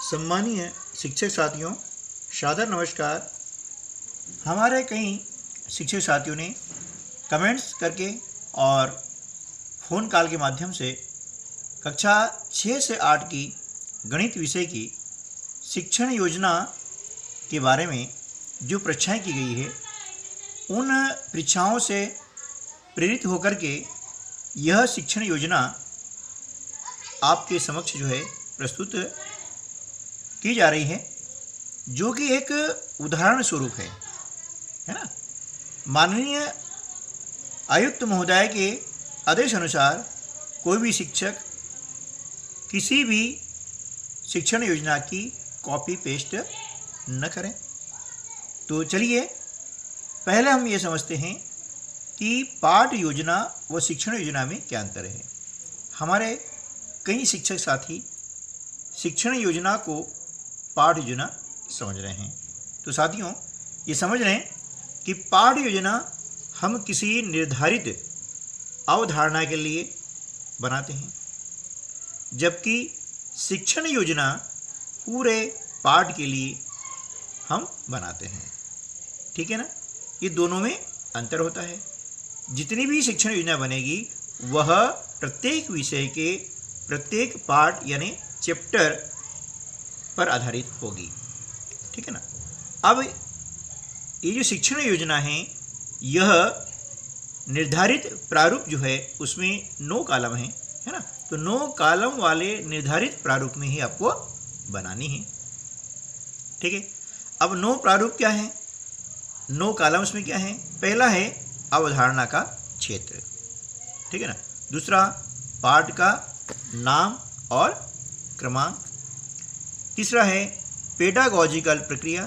सम्मानीय शिक्षक साथियों, सादर नमस्कार। हमारे कई शिक्षक साथियों ने कमेंट्स करके और फ़ोन कॉल के माध्यम से कक्षा 6 से 8 की गणित विषय की शिक्षण योजना के बारे में जो परीक्षाएं की गई है, उन परीक्षाओं से प्रेरित होकर के यह शिक्षण योजना आपके समक्ष प्रस्तुत की जा रही है, जो कि एक उदाहरण स्वरूप है ना। माननीय आयुक्त महोदय के आदेश अनुसार कोई भी शिक्षक किसी भी शिक्षण योजना की कॉपी पेस्ट न करें। तो चलिए पहले हम ये समझते हैं कि पाठ योजना व शिक्षण योजना में क्या अंतर है। हमारे कई शिक्षक साथी शिक्षण योजना को पाठ योजना समझ रहे हैं। तो साथियों, ये समझ लें कि पाठ योजना हम किसी निर्धारित अवधारणा के लिए बनाते हैं, जबकि शिक्षण योजना पूरे पाठ के लिए हम बनाते हैं। ठीक है ना। ये दोनों में अंतर होता है। जितनी भी शिक्षण योजना बनेगी वह प्रत्येक विषय के प्रत्येक पाठ यानी चैप्टर पर आधारित होगी। ठीक है ना। अब ये जो शिक्षण योजना है, यह निर्धारित प्रारूप जो है उसमें 9 कॉलम है ना। तो 9 कॉलम वाले निर्धारित प्रारूप में ही आपको बनानी है। ठीक है। अब 9 प्रारूप क्या है, 9 कॉलम्स में क्या है। पहला है अवधारणा का क्षेत्र। ठीक है ना। दूसरा पाठ का नाम और क्रमांक। तीसरा है पेडागॉजिकल प्रक्रिया,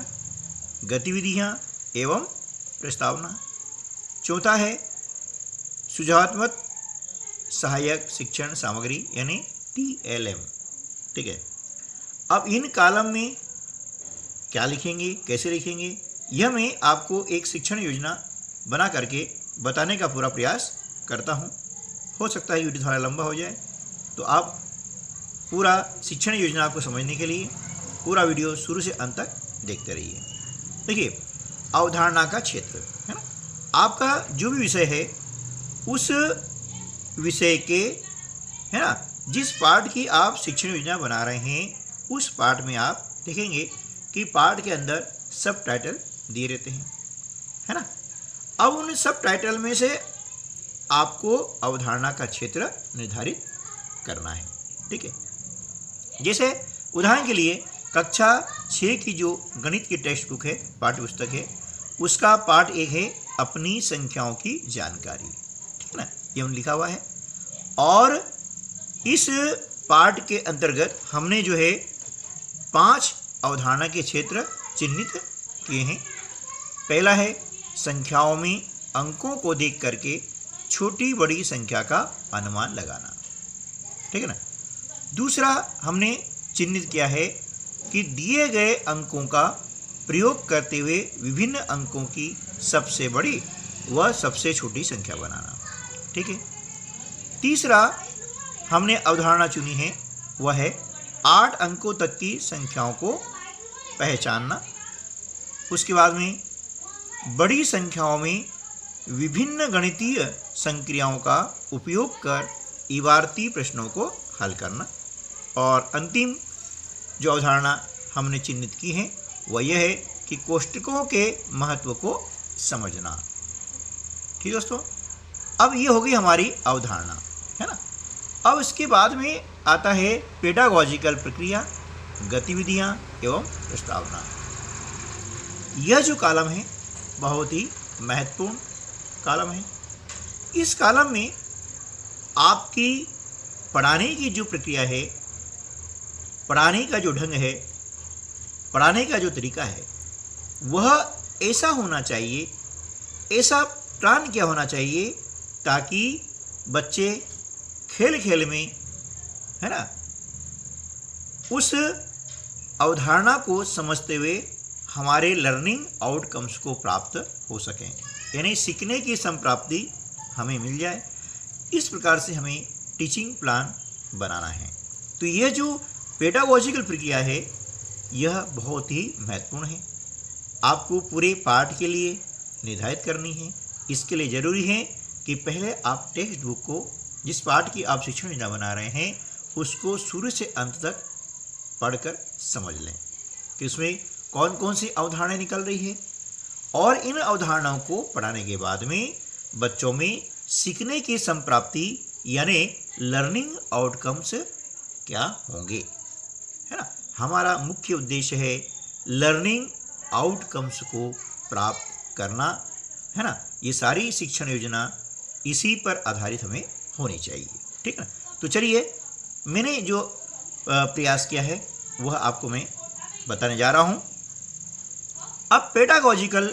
गतिविधियाँ एवं प्रस्तावना। चौथा है सुझावात्मक सहायक शिक्षण सामग्री यानी TLM। ठीक है। अब इन कॉलम में क्या लिखेंगे, कैसे लिखेंगे, यह मैं आपको एक शिक्षण योजना बना करके बताने का पूरा प्रयास करता हूँ। हो सकता है वीडियो थोड़ा लंबा हो जाए, तो आप पूरा शिक्षण योजना को समझने के लिए पूरा वीडियो शुरू से अंत तक देखते रहिए। देखिए, अवधारणा का क्षेत्र है ना। आपका जो भी विषय है, उस विषय के है ना, जिस पाठ की आप शिक्षण योजना बना रहे हैं, उस पाठ में आप देखेंगे कि पाठ के अंदर सब टाइटल दिए रहते हैं, है ना। अब उन सब टाइटल में से आपको अवधारणा का क्षेत्र निर्धारित करना है। ठीक है। जैसे उदाहरण के लिए कक्षा 6 की जो गणित की टेक्स्ट बुक है, पाठ्य पुस्तक है, उसका पाठ 1 है अपनी संख्याओं की जानकारी। ठीक है ना, ये लिखा हुआ है। और इस पाठ के अंतर्गत हमने 5 अवधारणा के क्षेत्र चिन्हित किए हैं। पहला है संख्याओं में अंकों को देख करके छोटी बड़ी संख्या का अनुमान लगाना। ठीक है ना। दूसरा हमने चिन्हित किया है कि दिए गए अंकों का प्रयोग करते हुए विभिन्न अंकों की सबसे बड़ी व सबसे छोटी संख्या बनाना। ठीक है। तीसरा हमने अवधारणा चुनी है, वह है 8 अंकों तक की संख्याओं को पहचानना। उसके बाद में बड़ी संख्याओं में विभिन्न गणितीय संक्रियाओं का उपयोग कर इबारती प्रश्नों को हल करना। और अंतिम जो अवधारणा हमने चिन्हित की है, वह यह है कि कोष्ठकों के महत्व को समझना। ठीक दोस्तों, अब ये हो गई हमारी अवधारणा, है ना। अब इसके बाद में आता है पेडागॉजिकल प्रक्रिया, गतिविधियाँ एवं प्रस्तावना। यह जो कॉलम है बहुत ही महत्वपूर्ण कॉलम है। इस कॉलम में आपकी पढ़ाने की जो प्रक्रिया है, पढ़ाने का जो ढंग है, पढ़ाने का जो तरीका है, वह ऐसा होना चाहिए, ऐसा प्लान किया होना चाहिए ताकि बच्चे खेल खेल में, है ना, उस अवधारणा को समझते हुए हमारे लर्निंग आउटकम्स को प्राप्त हो सकें, यानी सीखने की संप्राप्ति हमें मिल जाए। इस प्रकार से हमें टीचिंग प्लान बनाना है। तो यह जो पेडागॉजिकल प्रक्रिया है, यह बहुत ही महत्वपूर्ण है। आपको पूरे पाठ के लिए निर्धारित करनी है। इसके लिए ज़रूरी है कि पहले आप टेक्स्ट बुक को, जिस पाठ की आप शिक्षण योजना बना रहे हैं, उसको शुरू से अंत तक पढ़कर समझ लें कि उसमें कौन कौन सी अवधारणाएं निकल रही है, और इन अवधारणाओं को पढ़ाने के बाद में बच्चों में सीखने की संप्राप्ति यानी लर्निंग आउटकम्स क्या होंगे, है ना। हमारा मुख्य उद्देश्य है लर्निंग आउटकम्स को प्राप्त करना, है ना। ये सारी शिक्षण योजना इसी पर आधारित हमें होनी चाहिए, ठीक है। तो चलिए, मैंने जो प्रयास किया है वह आपको मैं बताने जा रहा हूँ। अब पेडागॉजिकल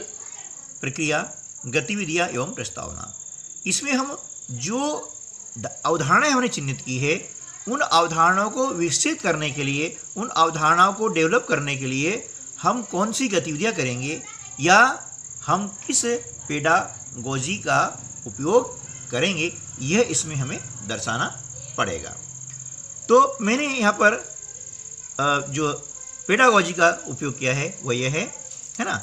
प्रक्रिया, गतिविधियाँ एवं प्रस्तावना, इसमें हम जो अवधारणाएं हमने चिन्हित की है, उन अवधारणाओं को विकसित करने के लिए, उन अवधारणाओं को डेवलप करने के लिए हम कौन सी गतिविधियां करेंगे या हम किस पेडागोजी का उपयोग करेंगे, यह इसमें हमें दर्शाना पड़ेगा। तो मैंने यहाँ पर जो पेडागोजी का उपयोग किया है वह यह है ना,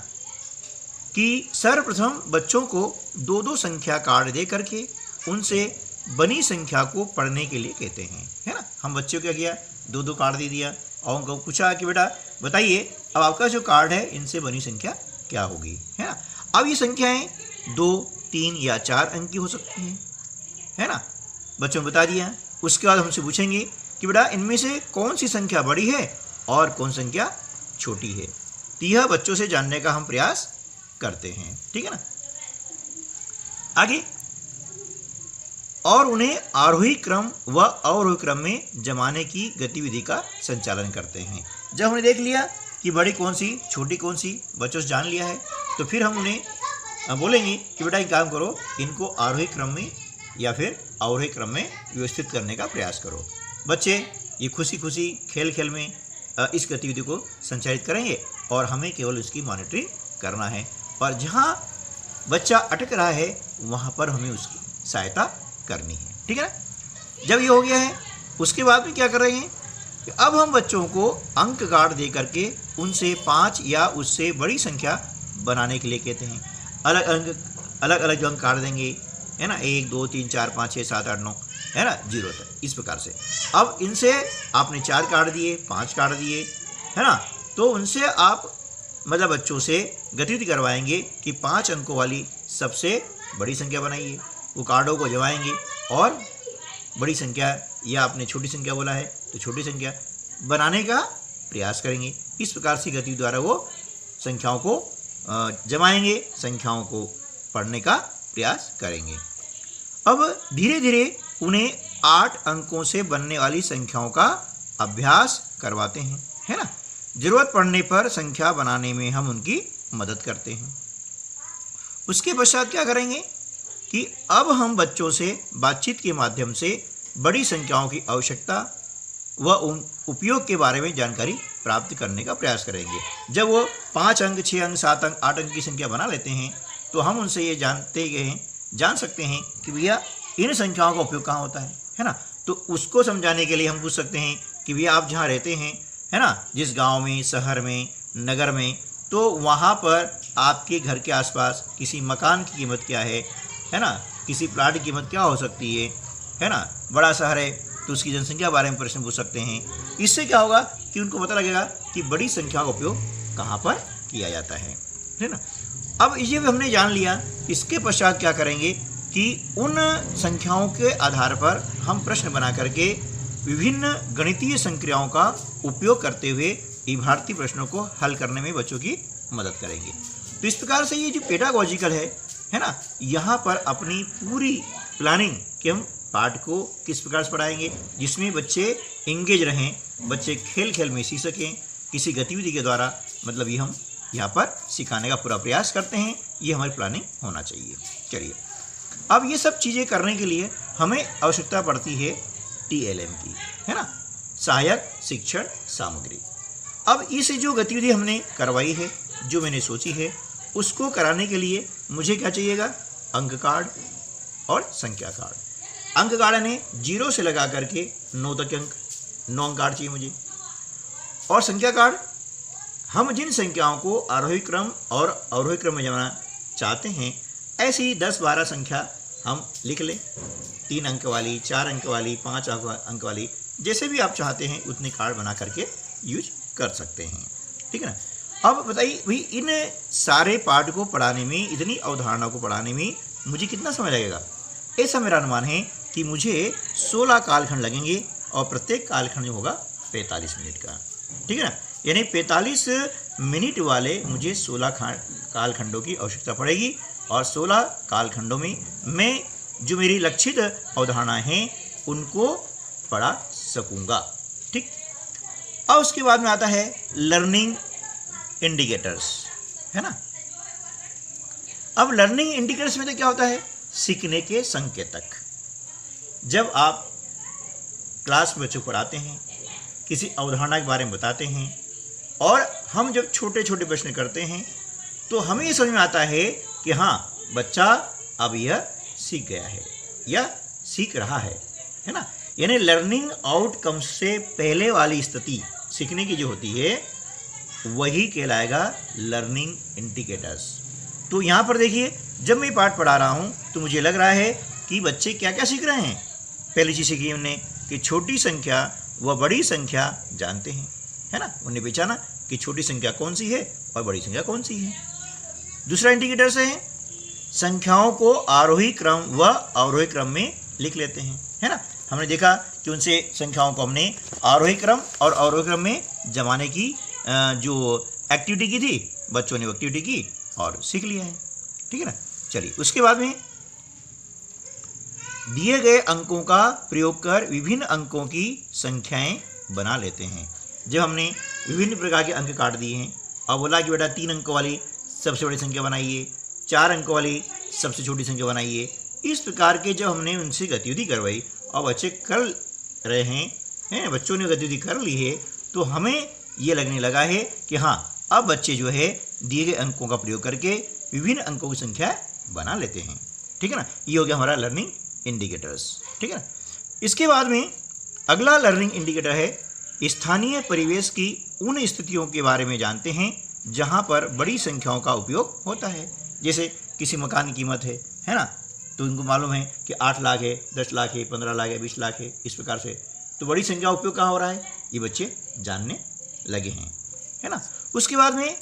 कि सर्वप्रथम बच्चों को 2-2 संख्या कार्ड दे करके उनसे बनी संख्या को पढ़ने के लिए कहते हैं, है ना। हम बच्चों को क्या किया, 2-2 कार्ड दे दिया और उनको पूछा कि बेटा बताइए अब आपका जो कार्ड है इनसे बनी संख्या क्या होगी, है ना। अब ये संख्याएं 2, 3 या 4 अंक की हो सकती हैं, है ना। बच्चों ने बता दिया। उसके बाद हमसे पूछेंगे कि बेटा इनमें से कौन सी संख्या बड़ी है और कौन संख्या छोटी है। तो यह बच्चों से जानने का हम प्रयास करते हैं, ठीक है ना। आगे, और उन्हें आरोही क्रम व अवरोही क्रम में जमाने की गतिविधि का संचालन करते हैं। जब हमने देख लिया कि बड़ी कौन सी छोटी कौन सी बच्चों से जान लिया है, तो फिर हम उन्हें बोलेंगे कि बेटा एक काम करो, इनको आरोही क्रम में या फिर अवरोही क्रम में व्यवस्थित करने का प्रयास करो। बच्चे ये खुशी खुशी खेल खेल में इस गतिविधि को संचालित करेंगे और हमें केवल उसकी मॉनिटरिंग करना है, और जहाँ बच्चा अटक रहा है वहाँ पर हमें उसकी सहायता करनी है, ठीक है ना। जब ये हो गया है, उसके बाद में क्या कर रहे हैं कि अब हम बच्चों को अंक कार्ड दे करके उनसे 5 या उससे बड़ी संख्या बनाने के लिए कहते हैं। अलग अलग जो अंक कार्ड देंगे, है ना, 1, 2, 3, 4, 5, 6, 7, 8, 9, है ना, 0 तक, इस प्रकार से। अब इनसे आपने 4 कार्ड दिए, 5 कार्ड दिए, है ना, तो उनसे आप मतलब बच्चों से गतिविधि करवाएंगे कि 5 अंकों वाली सबसे बड़ी संख्या बनाइए। वो कार्डों को जमाएंगे और बड़ी संख्या, या आपने छोटी संख्या बोला है तो छोटी संख्या बनाने का प्रयास करेंगे। इस प्रकार से गतिविधि द्वारा वो संख्याओं को जमाएंगे, संख्याओं को पढ़ने का प्रयास करेंगे। अब धीरे धीरे उन्हें 8 अंकों से बनने वाली संख्याओं का अभ्यास करवाते हैं, है ना। जरूरत पड़ने पर संख्या बनाने में हम उनकी मदद करते हैं। उसके पश्चात क्या करेंगे कि अब हम बच्चों से बातचीत के माध्यम से बड़ी संख्याओं की आवश्यकता व उन उपयोग के बारे में जानकारी प्राप्त करने का प्रयास करेंगे। जब वो 5 अंक, 6 अंक, 7 अंक, 8 अंक की संख्या बना लेते हैं, तो हम उनसे ये जान सकते हैं कि भैया इन संख्याओं का उपयोग कहाँ होता है ना। तो उसको समझाने के लिए हम पूछ सकते हैं कि भैया आप जहाँ रहते हैं, है ना, जिस गांव में, शहर में, नगर में, तो वहाँ पर आपके घर के आसपास किसी मकान की कीमत क्या है ना, किसी प्लाट की कीमत क्या हो सकती है ना। बड़ा शहर है तो उसकी जनसंख्या बारे में प्रश्न पूछ सकते हैं। इससे क्या होगा कि उनको पता लगेगा कि बड़ी संख्या का उपयोग कहाँ पर किया जाता है ना। अब ये भी हमने जान लिया। इसके पश्चात क्या करेंगे कि उन संख्याओं के आधार पर हम प्रश्न बना करके विभिन्न गणितीय संक्रियाओं का उपयोग करते हुए भारतीय प्रश्नों को हल करने में बच्चों की मदद करेंगे। तो इस प्रकार से ये जो पेडागॉजिकल है ना, यहाँ पर अपनी पूरी प्लानिंग कि हम पाठ को किस प्रकार से पढ़ाएंगे जिसमें बच्चे इंगेज रहें, बच्चे खेल खेल में सीख सकें किसी गतिविधि के द्वारा, मतलब ये हम यहाँ पर सिखाने का पूरा प्रयास करते हैं। ये हमारी प्लानिंग होना चाहिए। चलिए, अब ये सब चीज़ें करने के लिए हमें आवश्यकता पड़ती है TLM की, है ना, सहायक शिक्षण सामग्री। अब इस जो गतिविधि हमने करवाई है, जो मैंने सोची है, उसको कराने के लिए मुझे क्या चाहिएगा, अंक कार्ड और संख्या कार्ड। अंक कार्ड ने 0 से लगा करके 9 तक अंक, 9 अंक कार्ड चाहिए मुझे, और संख्या कार्ड हम जिन संख्याओं को आरोही क्रम और अवरोही क्रम में जमाना चाहते हैं, ऐसी 10-12 संख्या हम लिख लें। 3 अंक वाली, 4 अंक वाली, 5 अंक वाली, जैसे भी आप चाहते हैं उतने कार्ड बना करके यूज कर सकते हैं। ठीक है ना। अब बताइए भाई, इन सारे पाठ को पढ़ाने में, इतनी अवधारणा को पढ़ाने में मुझे कितना समय लगेगा? ऐसा मेरा अनुमान है कि मुझे 16 कालखंड लगेंगे और प्रत्येक कालखंड होगा 45 मिनट का। ठीक है ना। यानी 45 मिनट वाले मुझे 16 कालखंडों की आवश्यकता पड़ेगी और 16 कालखंडों में मैं जो मेरी लक्षित अवधारणाएं हैं उनको पढ़ा सकूंगा। ठीक। और उसके बाद में आता है लर्निंग इंडिकेटर्स, है ना। अब लर्निंग इंडिकेटर्स में तो क्या होता है? सीखने के संकेतक। जब आप क्लास में बच्चों को पढ़ाते हैं, किसी अवधारणा के बारे में बताते हैं और हम जब छोटे छोटे प्रश्न करते हैं तो हमें ये समझ में आता है कि हाँ, बच्चा अब यह सीख गया है या सीख रहा है ना। यानी लर्निंग आउटकम से पहले वाली स्थिति सीखने की जो होती है वही कहलाएगा लर्निंग इंडिकेटर्स। तो यहाँ पर देखिए, जब मैं पाठ पढ़ा रहा हूँ तो मुझे लग रहा है कि बच्चे क्या क्या सीख रहे हैं। पहली चीज़ सीखी उन्होंने कि छोटी संख्या व बड़ी संख्या जानते हैं, है ना। उन्हें पहचाना कि छोटी संख्या कौन सी है और बड़ी संख्या कौन सी है। दूसरा इंडिकेटर से है संख्याओं को आरोही क्रम व अवरोही क्रम में लिख लेते हैं, है ना। हमने देखा कि उनसे संख्याओं को हमने आरोही क्रम और अवरोही क्रम में जमाने की जो एक्टिविटी की थी, बच्चों ने वो एक्टिविटी की और सीख लिया है। ठीक है ना। चलिए, उसके बाद में दिए गए अंकों का प्रयोग कर विभिन्न अंकों की संख्याएं बना लेते हैं। जब हमने विभिन्न प्रकार के अंक काट दिए हैं और बोला कि बेटा 3 अंक वाली सबसे बड़ी संख्या बनाइए, 4 अंक वाली सबसे छोटी संख्या बनाइए, इस प्रकार के जब हमने उनसे गतिविधि करवाई और बच्चे कर रहे हैं, बच्चों ने गतिविधि कर ली है, तो हमें ये लगने लगा है कि हाँ, अब बच्चे जो है दिए गए अंकों का प्रयोग करके विभिन्न अंकों की संख्या बना लेते हैं। ठीक है ना। ये हो गया हमारा लर्निंग इंडिकेटर्स। ठीक है ना। इसके बाद में अगला लर्निंग इंडिकेटर है स्थानीय परिवेश की उन स्थितियों के बारे में जानते हैं जहाँ पर बड़ी संख्याओं का उपयोग होता है। जैसे किसी मकान की कीमत है ना, तो उनको मालूम है कि 8 लाख है, 10 लाख है, 15 लाख है, 20 लाख है, इस प्रकार से। तो बड़ी संख्या उपयोग कहाँ हो रहा है, ये बच्चे जानने लगे हैं, है ना। उसके बाद में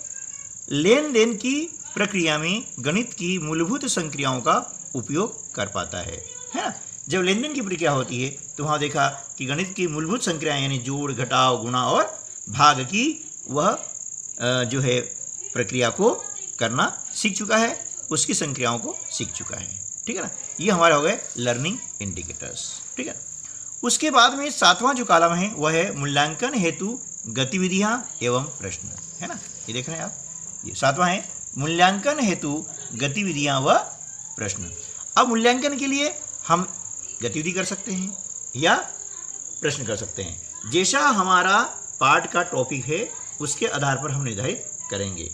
लेन देन की प्रक्रिया में गणित की मूलभूत संक्रियाओं का उपयोग कर पाता है ना। जब लेन देन की प्रक्रिया होती है तो वहाँ देखा कि गणित की मूलभूत संक्रियाएं यानी जोड़, घटाव, गुणा और भाग की वह जो है प्रक्रिया को करना सीख चुका है, उसकी संक्रियाओं को सीख चुका है। ठीक है ना। ये हमारे हो गए लर्निंग इंडिकेटर्स। ठीक है। उसके बाद में 7वां जो कॉलम है वह है मूल्यांकन हेतु गतिविधियां एवं प्रश्न, है ना। ये देख रहे हैं आप, ये 7वां है मूल्यांकन हेतु गतिविधियां व प्रश्न। अब मूल्यांकन के लिए हम गतिविधि कर सकते हैं या प्रश्न कर सकते हैं। जैसा हमारा पाठ का टॉपिक है उसके आधार पर हम निर्धारित करेंगे।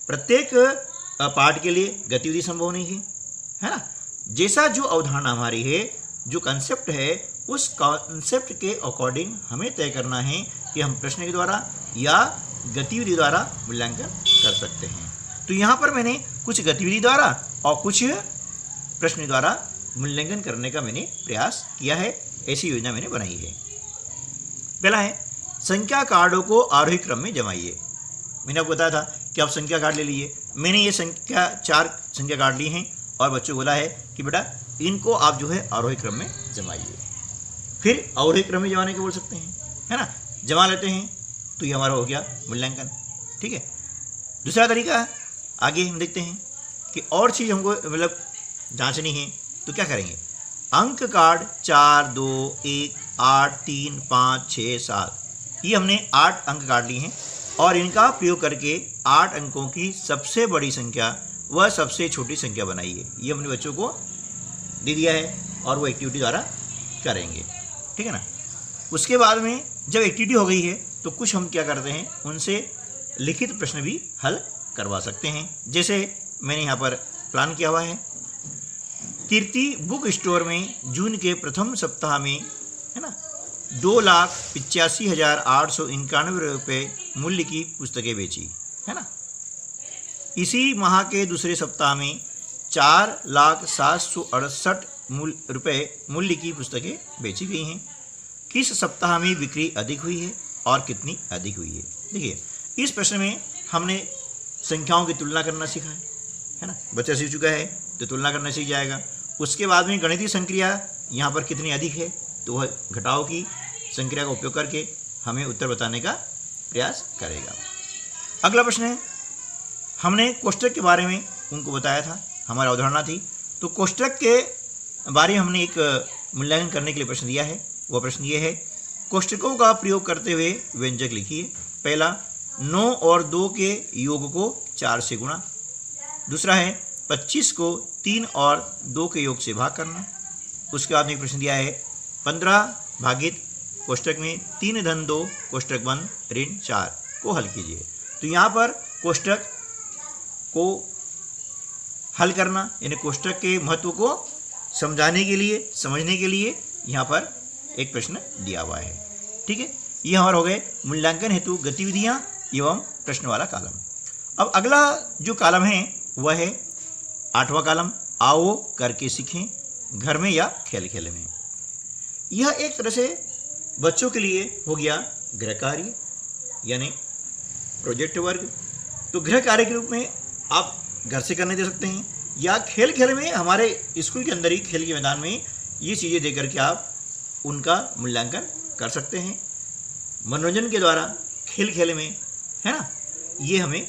प्रत्येक पाठ के लिए गतिविधि संभव नहीं है ना। जैसा जो अवधारणा हमारी है, जो कंसेप्ट है, उस कॉन्सेप्ट के अकॉर्डिंग हमें तय करना है कि हम प्रश्न के द्वारा या गतिविधि द्वारा मूल्यांकन कर सकते हैं। तो यहाँ पर मैंने कुछ गतिविधि द्वारा और कुछ प्रश्न द्वारा मूल्यांकन करने का मैंने प्रयास किया है। ऐसी योजना मैंने बनाई है। पहला है संख्या कार्डों को आरोही क्रम में जमाइए। मैंने आपको बताया था कि आप संख्या कार्ड ले लीजिए। मैंने ये 4 संख्या कार्ड ली हैं और बच्चों को बोला है कि बेटा इनको आप जो है आरोही क्रम में जमाइए। फिर अवरोही क्रम में जमाने के बोल सकते हैं, है ना। जमा लेते हैं तो ये हमारा हो गया मूल्यांकन। ठीक है। दूसरा तरीका है, आगे हम देखते हैं कि और चीज़ हमको मतलब जांचनी है तो क्या करेंगे। अंक कार्ड 4, 2, 1, 8, 3, 5, 6, 7, ये हमने 8 अंक कार्ड लिए हैं और इनका प्रयोग करके 8 अंकों की सबसे बड़ी संख्या व सबसे छोटी संख्या बनाइए। ये हमने बच्चों को दे दिया है और वो एक्टिविटी द्वारा करेंगे। ठीक है ना। उसके बाद में जब एक्टिविटी हो गई है तो कुछ हम क्या करते हैं, उनसे लिखित प्रश्न भी हल करवा सकते हैं। जैसे मैंने यहाँ पर प्लान किया हुआ है, कीर्ति बुक स्टोर में जून के प्रथम सप्ताह में, है ना, 2,85,891 रुपये मूल्य की पुस्तकें बेची। है ना। इसी माह के दूसरे सप्ताह में 4,768 रुपये मूल्य की पुस्तकें बेची गई हैं। किस सप्ताह में बिक्री अधिक हुई है और कितनी अधिक हुई है। देखिए, इस प्रश्न में हमने संख्याओं की तुलना करना सीखा है ना। बच्चा सीख चुका है तो तुलना करना सीख जाएगा। उसके बाद में गणितीय संक्रिया यहाँ पर कितनी अधिक है तो वह घटाव की संक्रिया का उपयोग करके हमें उत्तर बताने का प्रयास करेगा। अगला प्रश्न है, हमने कोष्ठक के बारे में उनको बताया था, हमारी अवधारणा थी। तो कोष्ठक के बारे में हमने एक मूल्यांकन करने के लिए प्रश्न दिया है। वह प्रश्न ये है, कोष्ठकों का प्रयोग करते हुए व्यंजक लिखिए। पहला, 9 और 2 के योग को 4 से गुणा। दूसरा है 25 को 3 और 2 के योग से भाग करना। उसके बाद में एक प्रश्न दिया है, 15 भागित कोष्ठक में 3 धन 2 कोष्ठक बंद ऋण 4 को हल कीजिए। तो यहाँ पर कोष्ठक को हल करना यानी कोष्ठक के महत्व को समझाने के लिए, समझने के लिए यहाँ पर एक प्रश्न दिया हुआ है। ठीक है, ये हमारे हो गए मूल्यांकन हेतु गतिविधियाँ एवं प्रश्न वाला कॉलम। अब अगला जो कॉलम है वह है 8वां कॉलम, आओ करके सीखें घर में या खेल खेल में। यह एक तरह से बच्चों के लिए हो गया गृह कार्य यानी प्रोजेक्ट वर्क। तो गृह कार्य के रूप में आप घर से करने दे सकते हैं या खेल खेल में हमारे स्कूल के अंदर ही खेल के मैदान में ये चीज़ें दे करके आप उनका मूल्यांकन कर सकते हैं। मनोरंजन के द्वारा खेल खेल में, है ना, ये हमें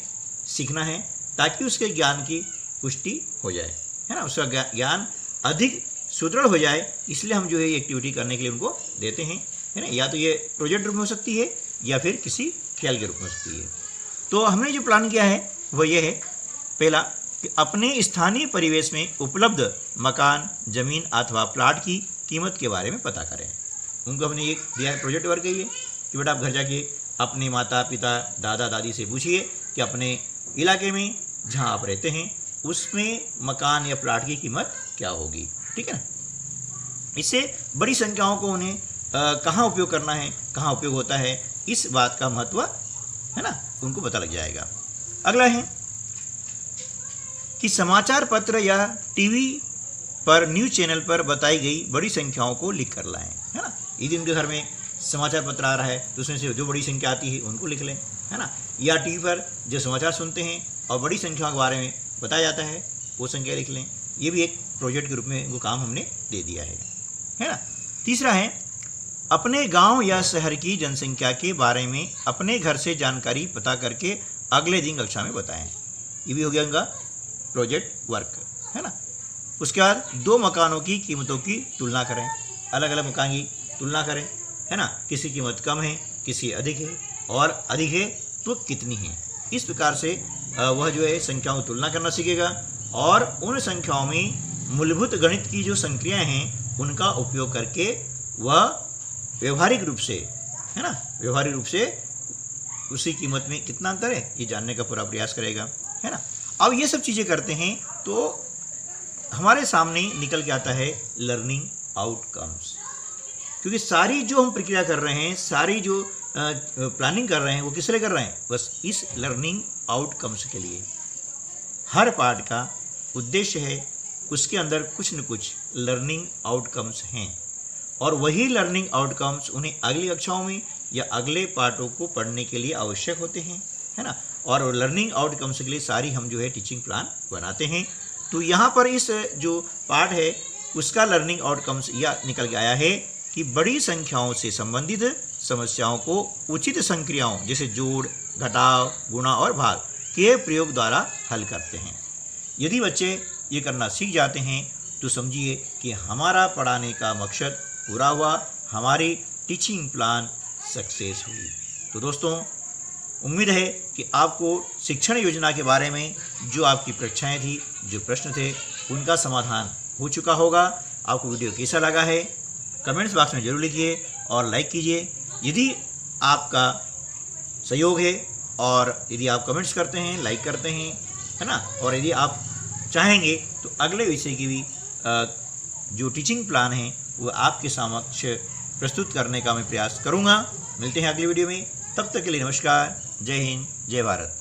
सीखना है ताकि उसके ज्ञान की पुष्टि हो जाए, है ना, उसका ज्ञान अधिक सुदृढ़ हो जाए। इसलिए हम जो है ये एक्टिविटी करने के लिए उनको देते हैं, है ना। या तो ये प्रोजेक्ट रूप में हो सकती है या फिर किसी खेल के रूप में हो सकती है। तो हमने जो प्लान किया है वह ये है, पहला कि अपने स्थानीय परिवेश में उपलब्ध मकान, जमीन अथवा प्लाट की कीमत के बारे में पता करें। उनको हमने एक दिया है प्रोजेक्ट वर्क है ये कि बेटा आप घर जाके अपने माता पिता दादा दादी से पूछिए कि अपने इलाके में जहाँ आप रहते हैं उसमें मकान या प्लाट की कीमत क्या होगी। ठीक है ना। इससे बड़ी संख्याओं को उन्हें कहाँ उपयोग करना है, कहाँ उपयोग होता है, इस बात का महत्व, है ना, उनको पता लग जाएगा। अगला है कि समाचार पत्र या टीवी पर न्यूज़ चैनल पर बताई गई बड़ी संख्याओं को लिख कर लाएं, है ना। यदि उनके घर में समाचार पत्र आ रहा है तो उसमें से जो बड़ी संख्या आती है उनको लिख लें, है ना। या टीवी पर जो समाचार सुनते हैं और बड़ी संख्याओं के बारे में बताया जाता है वो संख्या लिख लें। ये भी एक प्रोजेक्ट के रूप में वो काम हमने दे दिया है ना। तीसरा है अपने गांव या शहर की जनसंख्या के बारे में अपने घर से जानकारी पता करके अगले दिन कक्षा में बताएं। ये भी हो गया उनका प्रोजेक्ट वर्क, है ना। उसके बाद 2 मकानों की कीमतों की तुलना करें, अलग अलग मकान की तुलना करें, है ना। किसी की कीमत कम है, किसी अधिक है, और अधिक है तो कितनी है। इस प्रकार से वह जो है संख्याओं की तुलना करना सीखेगा और उन संख्याओं में मूलभूत गणित की जो संक्रियाएं हैं उनका उपयोग करके वह व्यवहारिक रूप से, है ना, व्यवहारिक रूप से उसी कीमत में कितना अंतर है ये जानने का पूरा प्रयास करेगा, है ना। अब ये सब चीज़ें करते हैं तो हमारे सामने निकल के आता है लर्निंग आउटकम्स। क्योंकि सारी जो हम प्रक्रिया कर रहे हैं, सारी जो प्लानिंग कर रहे हैं वो किस लिए कर रहे हैं, बस इस लर्निंग आउटकम्स के लिए। हर पार्ट का उद्देश्य है उसके अंदर कुछ न कुछ लर्निंग आउटकम्स हैं और वही लर्निंग आउटकम्स उन्हें अगली कक्षाओं में या अगले पार्टों को पढ़ने के लिए आवश्यक होते हैं, है ना। और लर्निंग आउटकम्स के लिए सारी हम जो है टीचिंग प्लान बनाते हैं। तो यहाँ पर इस जो पार्ट है उसका लर्निंग आउटकम्स यह निकल के आया है कि बड़ी संख्याओं से संबंधित समस्याओं को उचित संक्रियाओं जैसे जोड़, घटाव, गुणा और भाग के प्रयोग द्वारा हल करते हैं। यदि बच्चे ये करना सीख जाते हैं तो समझिए कि हमारा पढ़ाने का मकसद पूरा हुआ, हमारी टीचिंग प्लान सक्सेस हुई। तो दोस्तों, उम्मीद है कि आपको शिक्षण योजना के बारे में जो आपकी परीक्षाएं थी, जो प्रश्न थे, उनका समाधान हो चुका होगा। आपको वीडियो कैसा लगा है कमेंट्स बॉक्स में जरूर लिखिए और लाइक कीजिए। यदि आपका सहयोग है और यदि आप कमेंट्स करते हैं, लाइक करते हैं, है ना, और यदि आप चाहेंगे तो अगले विषय की भी जो टीचिंग प्लान है वो आपके समक्ष प्रस्तुत करने का मैं प्रयास करूँगा। मिलते हैं अगली वीडियो में, तब तक के लिए नमस्कार, जय हिंद, जय भारत।